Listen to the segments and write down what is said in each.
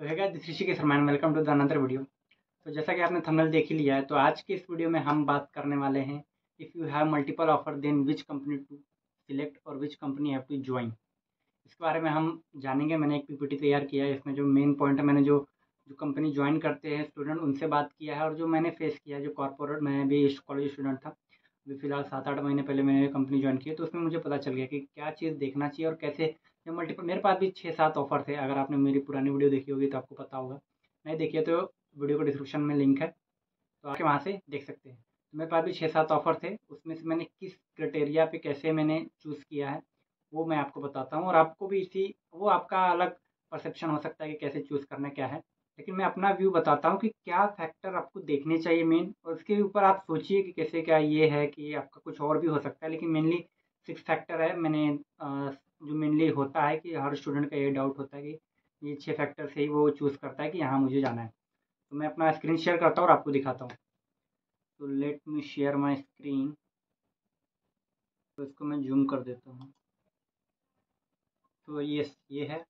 तो है this Rishikesh Sharma, welcome to the another video. तो जैसा कि आपने थंबनेल देख ही लिया है, तो आज के इस वीडियो में हम बात करने वाले हैं if you have multiple offer then which company to select और which company have to join. इसके बारे में हम जानेंगे। मैंने एक पीपीटी तैयार किया है, इसमें जो मेन पॉइंट है, मैंने जो जो कंपनी ज्वाइन करते हैं स्टूडेंट उनसे बात किया है, और जो मैंने फेस किया है जो कॉर्पोरेट, मैं भी कॉलेज स्टूडेंट था, अभी फ़िलहाल 7-8 महीने पहले मैंने कंपनी ज्वाइन की है, तो उसमें मुझे पता चल गया कि क्या चीज़ देखना चाहिए और कैसे। जब मल्टीपल, मेरे पास भी 6-7 ऑफ़र थे। अगर आपने मेरी पुरानी वीडियो देखी होगी तो आपको पता होगा, नहीं देखिए तो वीडियो को डिस्क्रिप्शन में लिंक है, तो आके वहाँ से देख सकते हैं। तो मेरे पास भी 6-7 ऑफ़र थे, उसमें से मैंने किस क्राइटेरिया पे कैसे मैंने चूज़ किया है वो मैं आपको बताता हूँ, और आपको भी इसी वो आपका अलग परसेप्शन हो सकता है कि कैसे चूज़ करना क्या है, लेकिन मैं अपना व्यू बताता हूँ कि क्या फैक्टर आपको देखने चाहिए मेन, और उसके ऊपर आप सोचिए कि कैसे क्या ये है कि आपका कुछ और भी हो सकता है, लेकिन मेनली 6 फैक्टर है। मैंने जो मेनली होता है कि हर स्टूडेंट का ये डाउट होता है कि ये 6 फैक्टर से ही वो चूज़ करता है कि यहाँ मुझे जाना है। तो मैं अपना स्क्रीन शेयर करता हूँ और आपको दिखाता हूँ। तो let me share my screen. तो इसको मैं जूम कर देता हूँ। तो ये है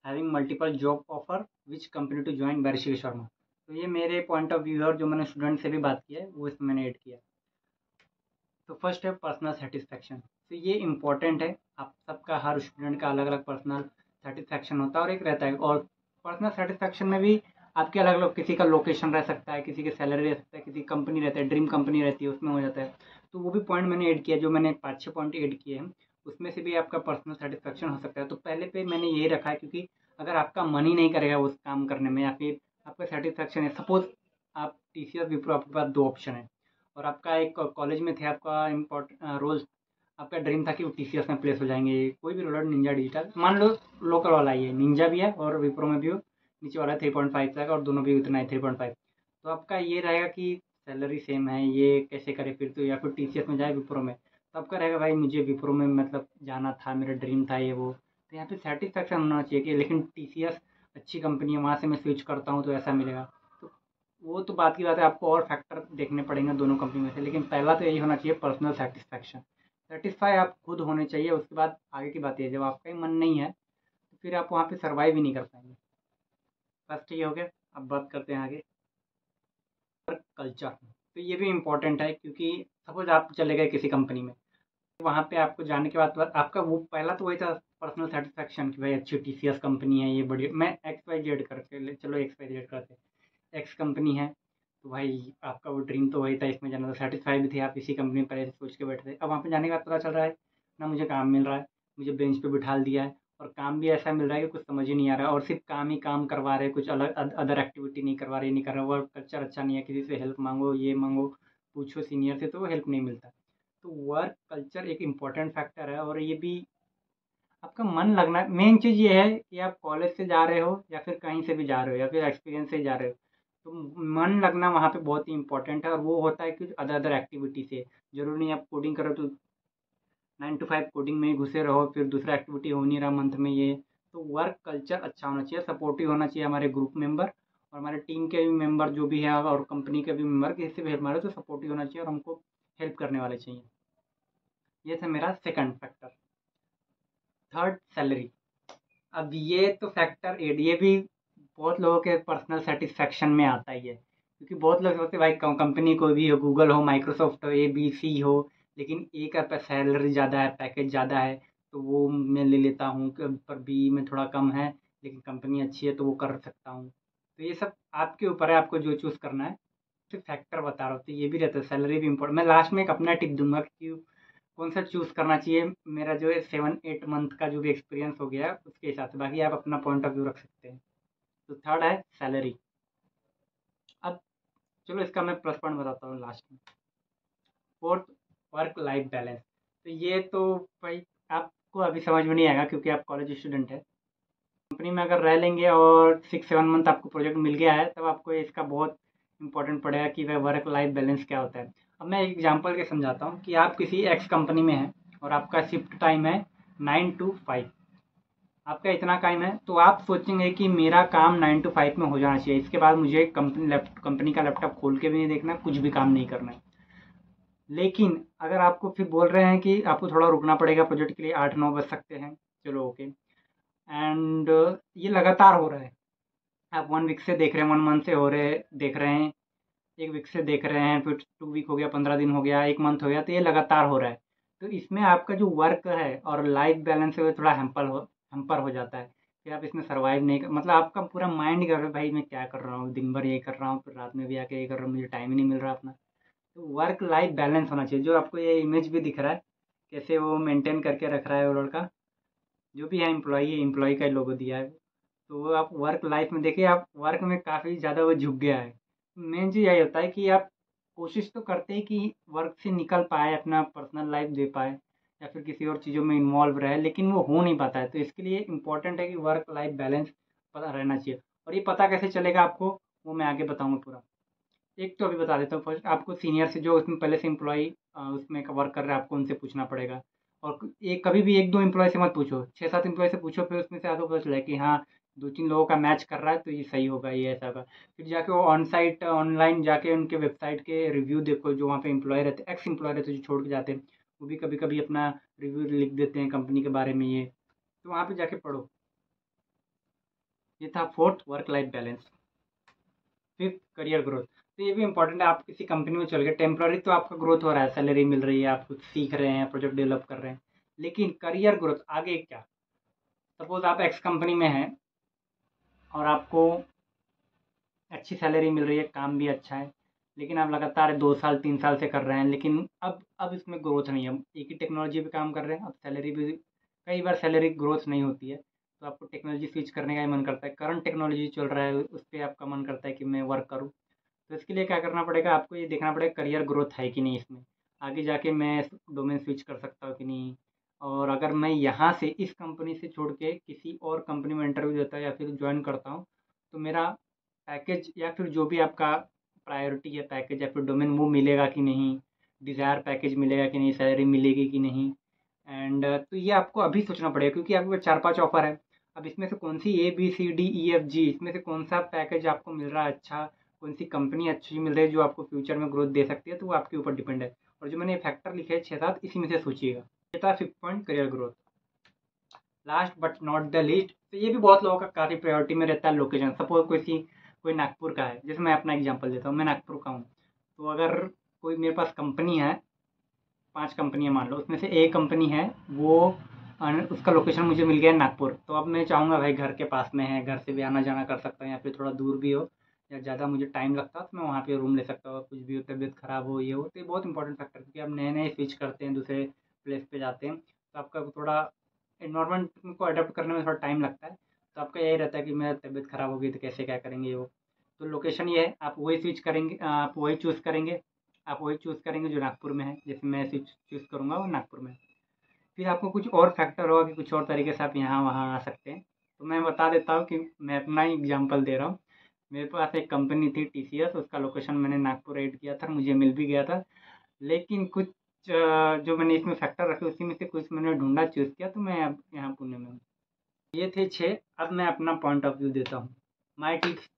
having multiple job offer which company to join by Rishikesh Sharma. तो ये मेरे पॉइंट ऑफ व्यू है, और जो मैंने स्टूडेंट से भी बात की है वो इसमें मैंने ऐड किया। तो फर्स्ट है पर्सनल सेटिस्फैक्शन। तो ये इम्पॉर्टेंट है। आप सबका, हर स्टूडेंट का अलग अलग पर्सनल सेटिस्फैक्शन होता है, और एक रहता है। और पर्सनल सेटिस्फैक्शन में भी आपके अलग अलग, किसी का लोकेशन रह सकता है, किसी की सैलरी रह सकता है, किसी कंपनी रहता है, ड्रीम कंपनी रहती है, उसमें हो जाता है। तो वो भी पॉइंट मैंने ऐड किया, जो मैंने 5-6 पॉइंट ऐड किए हैं, उसमें से भी आपका पर्सनल सेटिस्फैक्शन हो सकता है। तो पहले पे मैंने यही रखा है, क्योंकि अगर आपका मन ही नहीं करेगा उस काम करने में, या फिर आपका सेटिस्फैक्शन है, सपोज आप टीसीएस विप्रो, आपके पास 2 ऑप्शन है, और आपका एक कॉलेज में थे, आपका रोल, आपका ड्रीम था कि वो टीसीएस में प्लेस हो जाएंगे, कोई भी रोलर, निंजा डिजिटल मान लो, लोकल वाला ही है, निंजा भी है और विप्रो में भी हो, नीचे वाला 3.5 तक, और दोनों भी उतना है 3.5। तो आपका ये रहेगा कि सैलरी सेम है, ये कैसे करे फिर, तो या फिर टीसीएस में जाए विप्रो में। तो आपका रहेगा भाई मुझे विप्रो में मतलब जाना था, मेरा ड्रीम था ये वो। तो यहाँ पे सेटिस्फैक्शन होना चाहिए कि लेकिन टीसीएस अच्छी कंपनी है, वहाँ से मैं स्विच करता हूँ तो ऐसा मिलेगा। तो वो तो बात की बात है, आपको और फैक्टर देखने पड़ेंगे दोनों कंपनी में से, लेकिन पहला तो यही होना चाहिए, पर्सनल सेटिस्फैक्शन। सेटिस्फाई आप खुद होने चाहिए, उसके बाद आगे की बात है, जब आपका ही मन नहीं है तो फिर आप वहाँ पे सर्वाइव ही नहीं कर पाएंगे। फर्स्ट ये हो गया। अब बात करते हैं आगे, कल्चर। तो ये भी इम्पोर्टेंट है, क्योंकि सपोज आप चले गए किसी कंपनी में, वहाँ पे आपको जाने के बाद आपका वो पहला तो वही था, पर्सनल सेटिस्फैक्शन, कि भाई अच्छी टीसीएस कंपनी है, ये बड़ी, मैं एक्स वाई जेड करके, चलो एक्स वाई जेड करते, एक्स कंपनी है, तो भाई आपका वो ड्रीम तो वही था, इसमें जाना था, सेटिस्फाई भी थे आप, इसी कंपनी पर ऐसे सोच के बैठे थे। अब वहाँ पे जाने के बाद पता चल रहा है ना मुझे काम मिल रहा है, मुझे बेंच पे बिठा दिया है, और काम भी ऐसा मिल रहा है कि कुछ समझ ही नहीं आ रहा है, और सिर्फ काम ही काम करवा रहे हैं, कुछ अलग अदर एक्टिविटी नहीं करवा रहे, नहीं कर रहे। वर्क कल्चर अच्छा नहीं है, किसी से हेल्प मांगो, ये मांगो, पूछो सीनियर से, तो वो हेल्प नहीं मिलता। तो वर्क कल्चर एक इम्पॉर्टेंट फैक्टर है, और ये भी आपका मन लगना। मेन चीज़ ये है कि आप कॉलेज से जा रहे हो या फिर कहीं से भी जा रहे हो, या फिर एक्सपीरियंस से जा रहे हो, तो मन लगना वहाँ पे बहुत ही इंपॉर्टेंट है, और वो होता है कि अदर अदर एक्टिविटी से। ज़रूरी नहीं आप कोडिंग करो तो 9 to 5 कोडिंग में ही घुसे रहो, फिर दूसरा एक्टिविटी हो नहीं रहा मंथ में ये। तो वर्क कल्चर अच्छा होना चाहिए, सपोर्टिव होना चाहिए, हमारे ग्रुप मेंबर और हमारे टीम के भी मेंबर जो भी है, और कंपनी के भी मेंबर, किसी से भी हेल्प मारे तो सपोर्टिव होना चाहिए, और हमको हेल्प करने वाले चाहिए। ये था मेरा सेकंड फैक्टर। Third, salary. अब ये तो फैक्टर एड, ये भी बहुत लोगों के पर्सनल सेटिस्फेक्शन में आता ही है, क्योंकि बहुत लोग सोचते हैं भाई कंपनी कोई भी हो, गूगल हो, माइक्रोसॉफ्ट हो, ए बी सी हो, लेकिन ए का सैलरी ज़्यादा है, पैकेज ज़्यादा है, तो वो मैं ले लेता हूँ, पर बी में थोड़ा कम है, लेकिन कंपनी अच्छी है तो वो कर सकता हूँ। तो ये सब आपके ऊपर है, आपको जो चूज़ करना है। सिर्फ फैक्टर बता रहा हूँ, तो ये भी रहता है, सैलरी भी इम्पोर्टेंट। मैं लास्ट में एक अपना टिप दूंगा कि कौन सा चूज़ करना चाहिए, मेरा जो है 7-8 मंथ का जो भी एक्सपीरियंस हो गया उसके हिसाब से, बाकी आप अपना पॉइंट ऑफ व्यू रख सकते हैं। तो थर्ड है सैलरी। अब चलो इसका मैं प्लस पॉइंट बताता हूँ लास्ट में। Fourth, work life balance. तो ये तो भाई आपको अभी समझ में नहीं आएगा, क्योंकि आप कॉलेज स्टूडेंट है। कंपनी में अगर रह लेंगे और 6-7 मंथ आपको प्रोजेक्ट मिल गया है, तब आपको इसका बहुत इंपॉर्टेंट पड़ेगा कि वह वर्क लाइफ बैलेंस क्या होता है। अब मैं एक एग्जांपल के समझाता हूँ कि आप किसी एक्स कंपनी में हैं, और आपका शिफ्ट टाइम है 9 to 5, आपका इतना टाइम है, तो आप सोचेंगे कि मेरा काम 9 to 5 में हो जाना चाहिए, इसके बाद मुझे कंपनी का लैपटॉप खोल के भी नहीं देखना, कुछ भी काम नहीं करना है। लेकिन अगर आपको फिर बोल रहे हैं कि आपको थोड़ा रुकना पड़ेगा प्रोजेक्ट के लिए, 8-9 बज सकते हैं, चलो ओके, एंड ये लगातार हो रहा है, आप 1 वीक से देख रहे हैं, 1 मंथ से हो रहे देख रहे हैं, 1 वीक से देख रहे हैं, फिर 2 वीक हो गया, 15 दिन हो गया, 1 मंथ हो गया, तो ये लगातार हो रहा है। तो इसमें आपका जो वर्क है और लाइफ बैलेंस है वो थोड़ा हैम्पर हो जाता है। फिर आप इसमें सर्वाइव नहीं कर, मतलब आपका पूरा माइंड कर रहा है भाई मैं क्या कर रहा हूँ, दिन भर ये कर रहा हूँ, फिर रात में भी आके ये कर रहा हूँ, मुझे टाइम ही नहीं मिल रहा अपना। तो वर्क लाइफ बैलेंस होना चाहिए, जो आपको ये इमेज भी दिख रहा है, कैसे वो मेंटेन करके रख रहा है वो लड़का, जो भी है एम्प्लॉई का लोगो दिया है। तो वो आप वर्क लाइफ में देखिए, आप वर्क में काफ़ी ज़्यादा वो झुक गया है। मेन चीज़ यही होता है कि आप कोशिश तो करते हैं कि वर्क से निकल पाए, अपना पर्सनल लाइफ दे पाए या फिर किसी और चीज़ों में इन्वॉल्व रहे, लेकिन वो हो नहीं पाता है। तो इसके लिए इम्पोर्टेंट है कि वर्क लाइफ बैलेंस पता रहना चाहिए। और ये पता कैसे चलेगा आपको, वो मैं आगे बताऊँगा पूरा। एक तो अभी बता देता हूँ, फर्स्ट आपको सीनियर से, जो उसमें पहले से एम्प्लॉई उसमें वर्क कर रहा है, आपको उनसे पूछना पड़ेगा। और एक कभी भी 1-2 एम्प्लॉय से मत पूछो, 6-7 एम्प्लॉय से पूछो, फिर उसमें से आपको पता चला कि हाँ 2-3 लोगों का मैच कर रहा है तो ये सही होगा, ये ऐसा होगा। फिर जाके वो ऑन साइट ऑनलाइन जाके उनके वेबसाइट के रिव्यू देखो, जो वहाँ पे एम्प्लॉय रहते हैं, एक्स एम्प्लॉय रहते हैं जो छोड़ के जाते हैं, वो भी कभी कभी अपना रिव्यू लिख देते हैं कंपनी के बारे में, ये तो वहाँ पे जाके पढ़ो। ये था fourth, work life balance. Fifth, career growth. तो ये भी इंपॉर्टेंट है, आप किसी कंपनी में चल गए, टेम्प्ररी तो आपका ग्रोथ हो रहा है, सैलरी मिल रही है, आप कुछ सीख रहे हैं, प्रोजेक्ट डेवलप कर रहे हैं, लेकिन करियर ग्रोथ आगे क्या। सपोज आप एक्स कंपनी में हैं और आपको अच्छी सैलरी मिल रही है, काम भी अच्छा है, लेकिन आप लगातार 2 साल 3 साल से कर रहे हैं, लेकिन अब इसमें ग्रोथ नहीं है, एक ही टेक्नोलॉजी पे काम कर रहे हैं, अब सैलरी भी कई बार सैलरी ग्रोथ नहीं होती है, तो आपको टेक्नोलॉजी स्विच करने का ही मन करता है, करंट टेक्नोलॉजी चल रहा है उस पर आपका मन करता है कि मैं वर्क करूँ। तो इसके लिए क्या करना पड़ेगा, आपको ये देखना पड़ेगा करियर ग्रोथ है कि नहीं इसमें, आगे जाके मैं डोमेन स्विच कर सकता हूँ कि नहीं। और अगर मैं यहाँ से इस कंपनी से छोड़ के किसी और कंपनी में इंटरव्यू देता हूँ या फिर ज्वाइन करता हूँ, तो मेरा पैकेज या फिर जो भी आपका प्रायोरिटी है पैकेज या फिर डोमेन, वो मिलेगा कि नहीं, डिज़ायर पैकेज मिलेगा कि नहीं, सैलरी मिलेगी कि नहीं। एंड तो ये आपको अभी सोचना पड़ेगा, क्योंकि आपके पास 4-5 ऑफर है। अब इसमें से कौन सी ABCDEFG, इसमें से कौन सा पैकेज आपको मिल रहा है अच्छा, कौन सी कंपनी अच्छी मिल रही है जो आपको फ्यूचर में ग्रोथ दे सकती है, तो वो आपके ऊपर डिपेंड है। और जो मैंने फैक्टर लिखे हैं 6-7, इसी में से सोचिएगा। ये था 5th point, career growth. Last but not the least, तो ये भी बहुत लोगों का काफ़ी प्रायोरिटी में रहता है, लोकेशन। सपोज कोई नागपुर का है, जैसे मैं अपना एग्जांपल देता हूँ, मैं नागपुर का हूँ, तो अगर कोई मेरे पास कंपनी है, 5 कंपनियाँ मान लो, उसमें से एक कंपनी है, वो उसका लोकेशन मुझे मिल गया है नागपुर, तो अब मैं चाहूँगा भाई घर के पास में है, घर से भी आना जाना कर सकता हूँ, या फिर थोड़ा दूर भी हो या ज़्यादा मुझे टाइम लगता हो तो मैं वहाँ पे रूम ले सकता हूँ, कुछ भी हो, तबीयत खराब हो, ये हो, तो ये बहुत इंपॉर्टेंट फैक्टर है, क्योंकि आप नए नए स्विच करते हैं, दूसरे प्लेस पे जाते हैं, तो आपका थोड़ा एनवायरनमेंट को अडेप्ट करने में थोड़ा टाइम लगता है। तो आपका यही रहता है कि मेरा तबीयत खराब हो गई तो कैसे क्या करेंगे ये वो। तो लोकेशन ये है, आप वही स्विच करेंगे, आप वही चूज़ करेंगे, आप वही चूज़ करेंगे जो नागपुर में है, जैसे मैं स्विच चूज़ करूँगा वो नागपुर में है। फिर आपको कुछ और फैक्टर होगा कि कुछ और तरीके से आप यहाँ वहाँ आ सकते हैं। तो मैं बता देता हूँ कि मैं अपना ही एग्जांपल दे रहा हूँ। मेरे पास एक कंपनी थी TCS, उसका लोकेशन मैंने नागपुर ऐड किया था, मुझे मिल भी गया था। लेकिन कुछ जो मैंने इसमें फैक्टर रखे उसी में से कुछ मैंने ढूँढा, चूज़ किया, तो मैं अब यहाँ पुणे में हूँ। ये थे 6। अब मैं अपना पॉइंट ऑफ व्यू देता हूँ। माय टिप्स,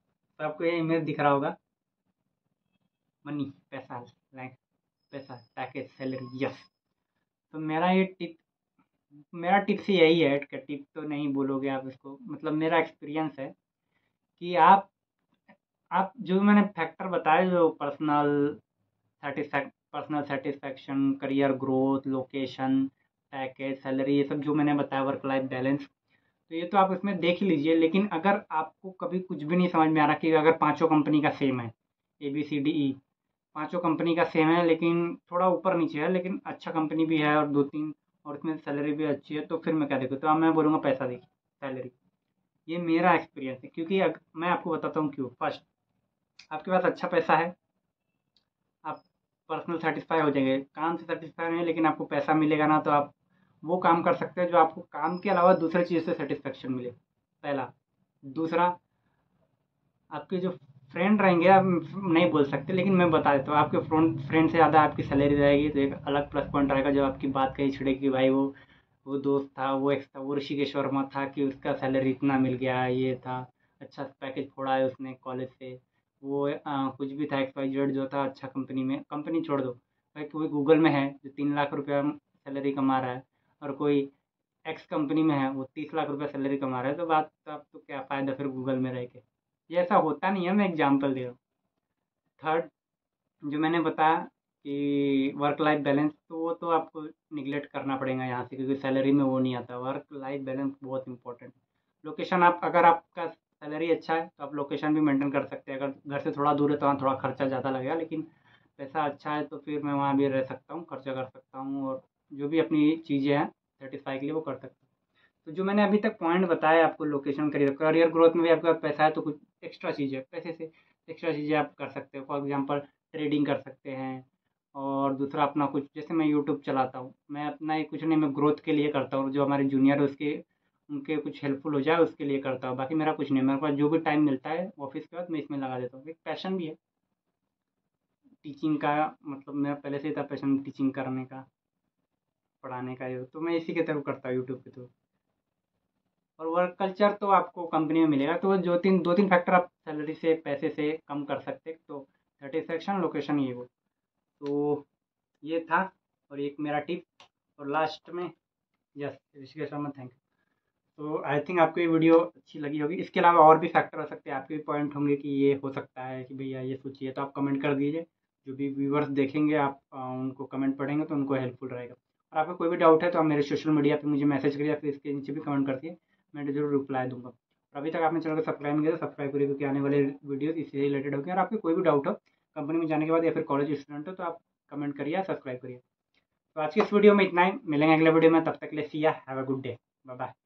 तो आपको ये इमेज दिख रहा होगा, मनी, पैसा, लाइक पैसा, पैकेज, सैलरी, यस। तो मेरा टिप्स यही है, टिप तो नहीं बोलोगे आप इसको, मतलब मेरा एक्सपीरियंस है कि आप जो मैंने फैक्टर बताए, जो personal satisfaction, career growth, location, package, salary, ये सब जो मैंने बताया, वर्क लाइफ बैलेंस, तो ये तो आप इसमें देख ही लीजिए। लेकिन अगर आपको कभी कुछ भी नहीं समझ में आ रहा कि अगर पांचों कंपनी का सेम है, ABCDE, पांचों कंपनी का सेम है लेकिन थोड़ा ऊपर नीचे है, लेकिन अच्छा कंपनी भी है और 2-3 और इसमें सैलरी भी अच्छी है, तो फिर मैं क्या देखूँ, तो अब मैं बोलूँगा पैसा देखिए, सैलरी। ये मेरा एक्सपीरियंस है, क्योंकि मैं आपको बताता हूँ क्यों। फर्स्ट, आपके पास अच्छा पैसा है, आप पर्सनल सेटिस्फाई हो जाएंगे, काम से सेटिस्फाई नहीं है, लेकिन आपको पैसा मिलेगा ना, तो आप वो काम कर सकते हैं जो आपको काम के अलावा दूसरे चीज़ से सेटिस्फेक्शन मिले, पहला। दूसरा, आपके जो फ्रेंड रहेंगे, आप नहीं बोल सकते लेकिन मैं बता देता हूँ, आपके फ्रेंड से ज़्यादा आपकी सैलरी रहेगी, तो एक अलग प्लस पॉइंट रहेगा, जब आपकी बात कही छिड़ेगी कि भाई वो दोस्त था, वो एक्स था, वो ऋषिकेश वर्मा था कि उसका सैलरी इतना मिल गया, ये था, अच्छा पैकेज फोड़ा है उसने कॉलेज से, वो कुछ भी था, XYZ जो था, अच्छा कंपनी में, कंपनी छोड़ दो भाई, कोई गूगल में है जो 3 लाख रुपया सैलरी कमा रहा है, और कोई एक्स कंपनी में है वो 30 लाख रुपया सैलरी कमा रहा है, तो बात तो अब तो क्या फ़ायदा फिर गूगल में रह के। ये ऐसा होता नहीं है, मैं एग्जांपल दे रहा हूँ। थर्ड, जो मैंने बताया कि वर्क लाइफ बैलेंस, तो वो तो आपको निगलेक्ट करना पड़ेगा यहाँ से, क्योंकि सैलरी में वो नहीं आता। वर्क लाइफ बैलेंस बहुत इंपॉर्टेंट। लोकेशन, आप अगर आपका सैलरी अच्छा है तो आप लोकेशन भी मेंटेन कर सकते हैं। अगर घर से थोड़ा दूर है तो वहाँ थोड़ा खर्चा ज़्यादा लगेगा, लेकिन पैसा अच्छा है तो फिर मैं वहाँ भी रह सकता हूँ, खर्चा कर सकता हूँ, और जो भी अपनी चीज़ें हैं सेटिस्फाई के लिए वो कर सकता हूँ। तो जो मैंने अभी तक पॉइंट बताया आपको, लोकेशन, करियर, करियर ग्रोथ में भी आपके पास पैसा है तो कुछ एक्स्ट्रा चीज़ें, पैसे से एक्स्ट्रा चीज़ें आप कर सकते हो। फॉर एग्जांपल ट्रेडिंग कर सकते हैं, और दूसरा अपना कुछ, जैसे मैं यूट्यूब चलाता हूँ, मैं अपना ही कुछ नहीं, मैं ग्रोथ के लिए करता हूँ। जो हमारे जूनियर है उसके, उनके कुछ हेल्पफुल हो जाए उसके लिए करता हूँ। बाकी मेरा कुछ नहीं है, मेरे पास जो भी टाइम मिलता है ऑफिस के बाद मैं इसमें लगा देता हूँ। एक पैशन भी है टीचिंग का, मतलब मेरा पहले से ही था पैशन टीचिंग करने का, पढ़ाने का। ये तो मैं इसी के थ्रू करता हूँ, यूट्यूब के थ्रू। और वर्क कल्चर तो आपको कंपनी में मिलेगा, तो जो दो तीन फैक्टर आप सैलरी से, पैसे से कम कर सकते हैं, तो सेटिस्फेक्शन, लोकेशन, ये वो। तो ये था, और एक मेरा टिप, और लास्ट में, yes Rishikesh Sharma, thank you. तो आई थिंक आपको ये वीडियो अच्छी लगी होगी। इसके अलावा और भी फैक्टर हो सकते हैं, आपके भी पॉइंट होंगे कि ये हो सकता है कि भैया ये सोचिए, तो आप कमेंट कर दीजिए। जो भी व्यूवर्स देखेंगे, आप उनको कमेंट पढ़ेंगे तो उनको हेल्पफुल रहेगा। और आपको कोई भी डाउट है तो आप मेरे सोशल मीडिया पे मुझे मैसेज करिए, या फिर इसके नीचे भी कमेंट करके मैं जरूर रिप्लाई दूंगा। और अभी तक आपने चैनल को सब्सक्राइब नहीं किया तो सब्सक्राइब करिए, क्योंकि आने वाले वीडियो इससे रिलेटेड होंगे। और आपको कोई भी डाउट हो कंपनी में जाने के बाद, या फिर कॉलेज स्टूडेंट हो, तो आप कमेंट करिए या सब्सक्राइब करिए। तो आज की इस वीडियो में इतना ही, मिलेंगे अगले वीडियो में, तब तक के लिए see ya, have a good day, bye bye.